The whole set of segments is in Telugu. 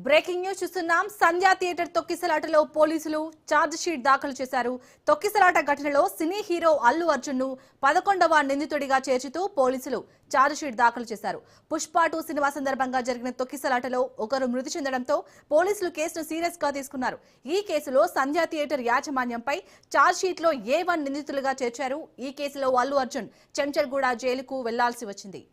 బ్రేకింగ్ న్యూస్ చూస్తున్నాం. సంధ్యా థియేటర్ తొక్కిసలాటలో పోలీసులు ఛార్జ్ షీట్ దాఖలు చేశారు. తొక్కిసలాట ఘటనలో సినీ హీరో అల్లు అర్జున్ ను 11వ నిందితుడిగా చేర్చుతూ పోలీసులు ఛార్జ్ షీట్ దాఖలు చేశారు. పుష్ప 2 సినిమా సందర్భంగా జరిగిన తొక్కిసలాటలో ఒకరు మృతి చెందడంతో పోలీసులు కేసును సీరియస్ గా తీసుకున్నారు. ఈ కేసులో సంధ్యా థియేటర్ యాజమాన్యంపై ఛార్జ్ షీట్ లో A1 నిందితులుగా చేర్చారు. ఈ కేసులో అల్లు అర్జున్ చెంచల్గూడ జైలుకు వెళ్లాల్సి వచ్చింది.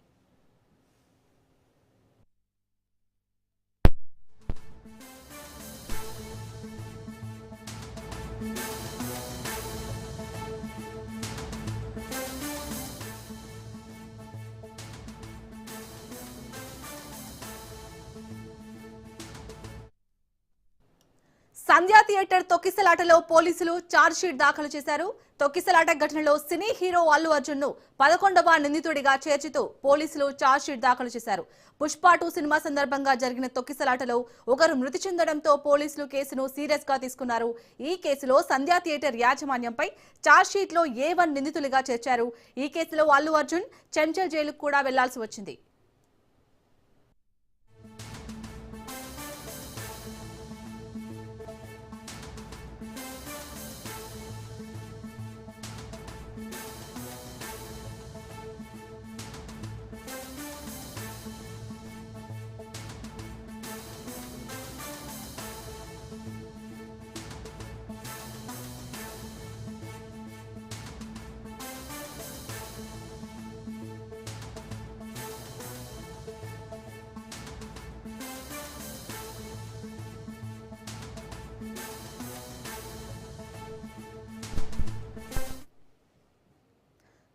సంధ్యా థియేటర్ తొక్కిసలాటలో పోలీసులు ఛార్జ్ షీట్ దాఖలు చేశారు. తొక్కిసలాట ఘటనలో సినీ హీరో అల్లు అర్జున్ ను 11వ నిందితుడిగా చేర్చుతూ పోలీసులు ఛార్జ్ షీట్ దాఖలు చేశారు. పుష్ప 2 సినిమా సందర్భంగా జరిగిన తొక్కిసలాటలో ఒకరు మృతి చెందడంతో పోలీసులు కేసును సీరియస్ గా తీసుకున్నారు. ఈ కేసులో సంధ్యా థియేటర్ యాజమాన్యంపై ఛార్జ్ షీట్ లో A1 నిందితులుగా చేర్చారు. ఈ కేసులో అల్లు అర్జున్ చెంచల్ జైలుకు కూడా వెళ్లాల్సి వచ్చింది.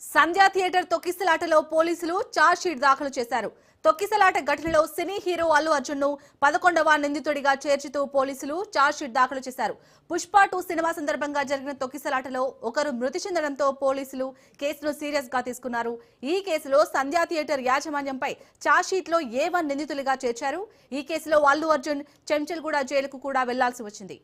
సంధ్యా థియేటర్ తొక్కిసలాటలో పోలీసులు ఛార్జ్ షీట్ దాఖలు చేశారు. తొక్కిసలాట ఘటనలో సినీ హీరో అల్లు అర్జున్ ను 11వ నిందితుడిగా చేర్చుతూ పోలీసులు ఛార్జ్ షీట్ దాఖలు చేశారు. పుష్ప 2 సినిమా సందర్భంగా జరిగిన తొక్కిసలాటలో ఒకరు మృతి చెందడంతో పోలీసులు కేసును సీరియస్ గా తీసుకున్నారు. ఈ కేసులో సంధ్యా థియేటర్ యాజమాన్యంపై ఛార్జ్ షీట్ లో A1 నిందితులుగా చేర్చారు. ఈ కేసులో అల్లు అర్జున్ చెంచల్గూడ జైలుకు కూడా వెళ్లాల్సి వచ్చింది.